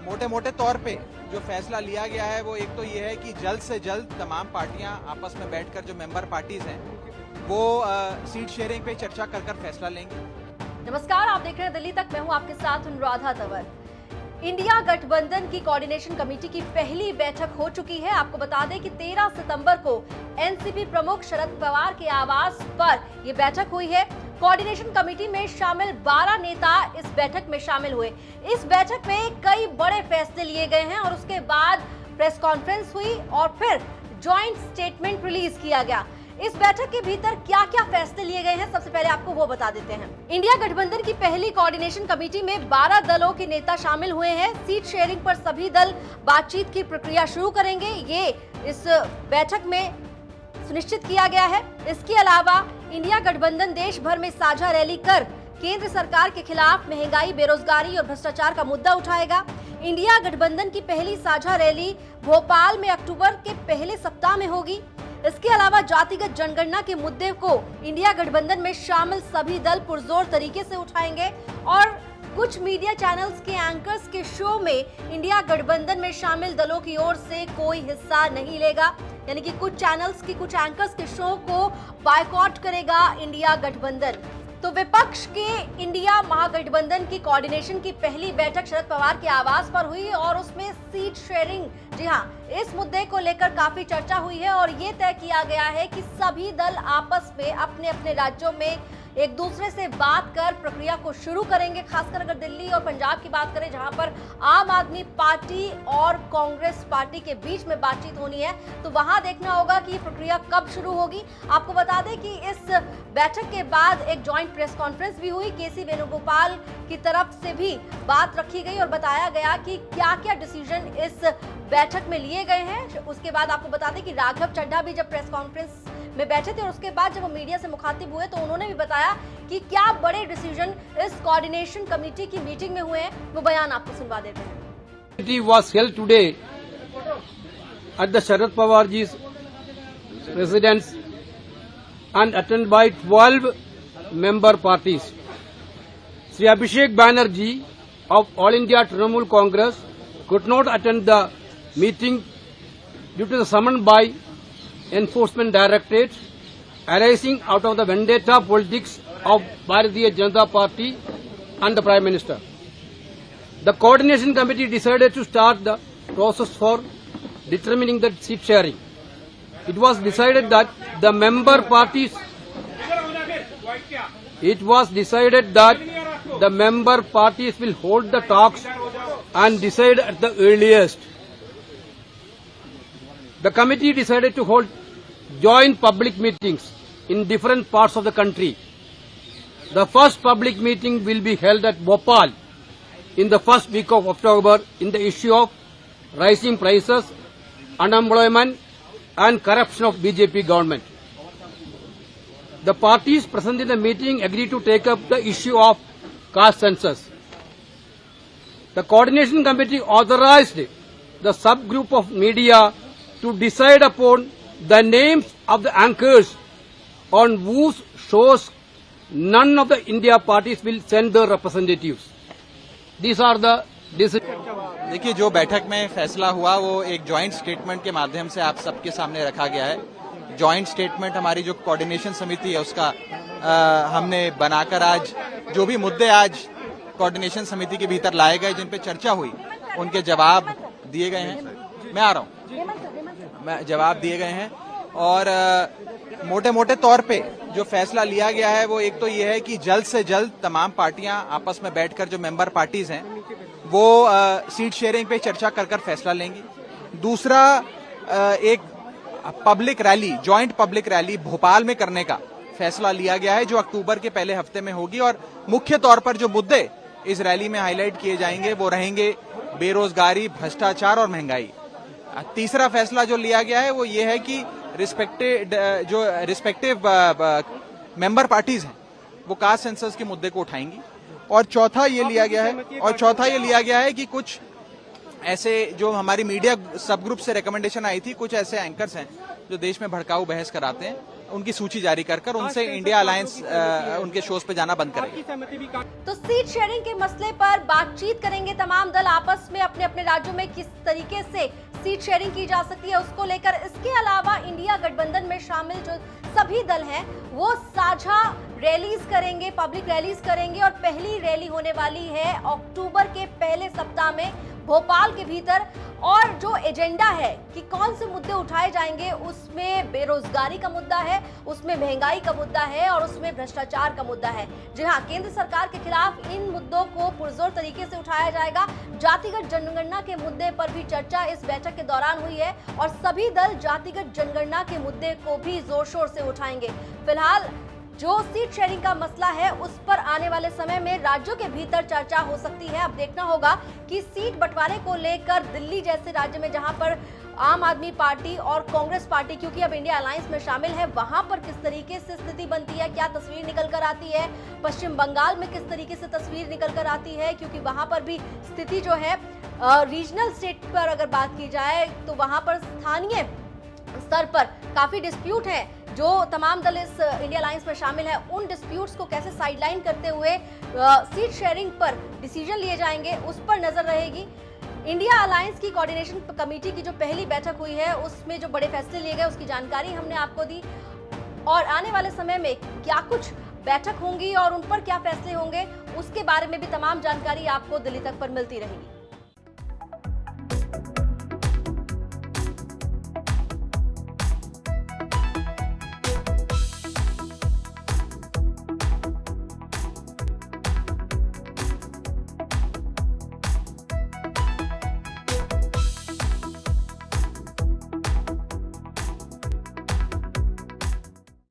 मोटे मोटे तौर पे जो फैसला लिया गया है वो एक तो ये है कि जल्द से जल्द तमाम पार्टियां आपस में बैठकर जो मेंबर पार्टीज हैं वो सीट शेयरिंग पे चर्चा कर फैसला लेंगी। नमस्कार, आप देख रहे हैं दिल्ली तक। मैं हूं आपके साथ अनुराधा तंवर। इंडिया गठबंधन की कोऑर्डिनेशन कमेटी की पहली बैठक हो चुकी है। आपको बता दें कि 13 सितंबर को एनसीपी प्रमुख शरद पवार के आवास पर यह बैठक हुई है। कोऑर्डिनेशन कमेटी में शामिल 12 नेता इस बैठक में शामिल हुए। इस बैठक में कई बड़े फैसले लिए गए हैं और उसके बाद प्रेस कॉन्फ्रेंस हुई और फिर जॉइंट स्टेटमेंट रिलीज किया गया। इस बैठक के भीतर क्या क्या फैसले लिए गए हैं, सबसे पहले आपको वो बता देते हैं। इंडिया गठबंधन की पहली कोऑर्डिनेशन कमेटी में 12 दलों के नेता शामिल हुए हैं। सीट शेयरिंग पर सभी दल बातचीत की प्रक्रिया शुरू करेंगे, ये इस बैठक में सुनिश्चित किया गया है। इसके अलावा इंडिया गठबंधन देश भर में साझा रैली कर केंद्र सरकार के खिलाफ महंगाई, बेरोजगारी और भ्रष्टाचार का मुद्दा उठाएगा। इंडिया गठबंधन की पहली साझा रैली भोपाल में अक्टूबर के पहले सप्ताह में होगी। इसके अलावा जातिगत जनगणना के मुद्दे को इंडिया गठबंधन में शामिल सभी दल पुरजोर तरीके से उठाएंगे और कुछ मीडिया चैनल्स के एंकर्स के शो में इंडिया गठबंधन में शामिल दलों की ओर से कोई हिस्सा नहीं लेगा, यानी कि कुछ चैनल्स की कुछ एंकर्स के शो को बायकॉट करेगा इंडिया गठबंधन। तो विपक्ष के इंडिया महागठबंधन की कोऑर्डिनेशन की पहली बैठक शरद पवार के आवास पर हुई और उसमें सीट शेयरिंग, जी हां, इस मुद्दे को लेकर काफी चर्चा हुई है और ये तय किया गया है कि सभी दल आपस में अपने अपने राज्यों में एक दूसरे से बात कर प्रक्रिया को शुरू करेंगे। खासकर अगर दिल्ली और पंजाब की बात करें, जहां पर आम आदमी पार्टी और कांग्रेस पार्टी के बीच में बातचीत होनी है, तो वहां देखना होगा कि प्रक्रिया कब शुरू होगी। आपको बता दें कि इस बैठक के बाद एक जॉइंट प्रेस कॉन्फ्रेंस भी हुई। केसी वेणुगोपाल की तरफ से भी बात रखी गई और बताया गया कि क्या क्या डिसीजन इस बैठक में लिए गए हैं। उसके बाद आपको बता दें कि राघव चड्ढा भी जब प्रेस कॉन्फ्रेंस में बैठे थे और उसके बाद जब वो मीडिया से मुखातिब हुए तो उन्होंने भी बताया कि क्या बड़े डिसीजन इस कोऑर्डिनेशन कमेटी की मीटिंग में हुए हैं। वो बयान आपको सुनवा देते हैं। Committee was held today at the Sharad Pawar ji's residence and attended by 12 member parties. Sri Abhishek Banerjee of All India Trinamool Congress could not attend the meeting due to the summon by Enforcement Directorate arising out of the vendetta politics of Bharatiya Janata Party and the Prime Minister. The Coordination Committee decided to start the process for determining the seat sharing. It was decided that the member parties will hold the talks and decide at the earliest. The committee decided to hold joint public meetings in different parts of the country. The first public meeting will be held at Bhopal in the first week of October in the issue of rising prices, unemployment and corruption of BJP government. The parties present in the meeting agreed to take up the issue of caste census. The Coordination Committee authorized the subgroup of media to decide upon the names of the anchors on whose shows none of the India parties will send their representatives. These are the decisions. देखिए, जो बैठक में फैसला हुआ वो एक joint statement के माध्यम से आप सबके सामने रखा गया है। जॉइंट स्टेटमेंट हमारी जो कोऑर्डिनेशन समिति है उसका हमने बनाकर आज जो भी मुद्दे आज कोऑर्डिनेशन समिति के भीतर लाए गए, जिन पे चर्चा हुई, उनके जवाब दिए गए हैं। मैं आ रहा हूँ, जवाब दिए गए हैं और मोटे मोटे तौर पे जो फैसला लिया गया है वो एक तो ये है कि जल्द से जल्द तमाम पार्टियां आपस में बैठकर जो मेंबर पार्टीज हैं वो सीट शेयरिंग पे चर्चा कर फैसला लेंगी। दूसरा, एक public rally, joint public rally Bhopal में करने का फैसला लिया गया है जो अक्टूबर के पहले हफ्ते में होगी और मुख्य तौर पर जो मुद्दे इस रैली में हाईलाइट किए जाएंगे वो रहेंगे बेरोजगारी, भ्रष्टाचार और महंगाई। तीसरा फैसला जो लिया गया है वो ये है कि रिस्पेक्टिव मेंबर पार्टीज हैं वो कास्ट सेंसस के मुद्दे को उठाएंगी। और चौथा ये लिया गया है कि कुछ ऐसे जो हमारी मीडिया सब ग्रुप से रिकमेंडेशन आई थी, कुछ ऐसे एंकर्स हैं जो देश में भड़काऊ बहस कराते हैं, उनकी सूची जारी कर उनसे इंडिया अलायंस उनके शोज पे जाना बंद करेगी। तो सीट शेयरिंग के मसले पर बातचीत करेंगे तमाम दल आपस में, अपने अपने राज्यों में किस तरीके से सीट शेयरिंग की जा सकती है उसको लेकर। इसके अलावा इंडिया गठबंधन में शामिल जो सभी दल हैं वो साझा रैलीज करेंगे, पब्लिक रैलीज करेंगे और पहली रैली होने वाली है अक्टूबर के पहले सप्ताह में भोपाल के भीतर। और जो एजेंडा है कि कौन से मुद्दे उठाए जाएंगे, उसमें बेरोजगारी का मुद्दा है, उसमें महंगाई का मुद्दा है और उसमें भ्रष्टाचार का मुद्दा है। जी हाँ, केंद्र सरकार के खिलाफ इन मुद्दों को पुरजोर तरीके से उठाया जाएगा। जातिगत जनगणना के मुद्दे पर भी चर्चा इस बैठक के दौरान हुई है और सभी दल जातिगत जनगणना के मुद्दे को भी जोर शोर से उठाएंगे। फिलहाल जो सीट शेयरिंग का मसला है उस पर आने वाले समय में राज्यों के भीतर चर्चा हो सकती है। अब देखना होगा कि सीट बंटवारे को लेकर दिल्ली जैसे राज्य में जहां पर आम आदमी पार्टी और कांग्रेस पार्टी क्योंकि अब इंडिया अलायंस में शामिल है, वहां पर किस तरीके से स्थिति बनती है, क्या तस्वीर निकल कर आती है। पश्चिम बंगाल में किस तरीके से तस्वीर निकल कर आती है, क्योंकि वहां पर भी स्थिति जो है रीजनल स्टेट पर अगर बात की जाए तो वहां पर स्थानीय स्तर पर काफी डिस्प्यूट है। जो तमाम दल इस इंडिया अलायंस में शामिल है उन डिस्प्यूट्स को कैसे साइडलाइन करते हुए सीट शेयरिंग पर डिसीजन लिए जाएंगे उस पर नजर रहेगी। इंडिया अलायंस की कोऑर्डिनेशन कमेटी की जो पहली बैठक हुई है उसमें जो बड़े फैसले लिए गए उसकी जानकारी हमने आपको दी और आने वाले समय में क्या कुछ बैठक होंगी और उन पर क्या फैसले होंगे उसके बारे में भी तमाम जानकारी आपको दिल्ली तक पर मिलती रहेगी।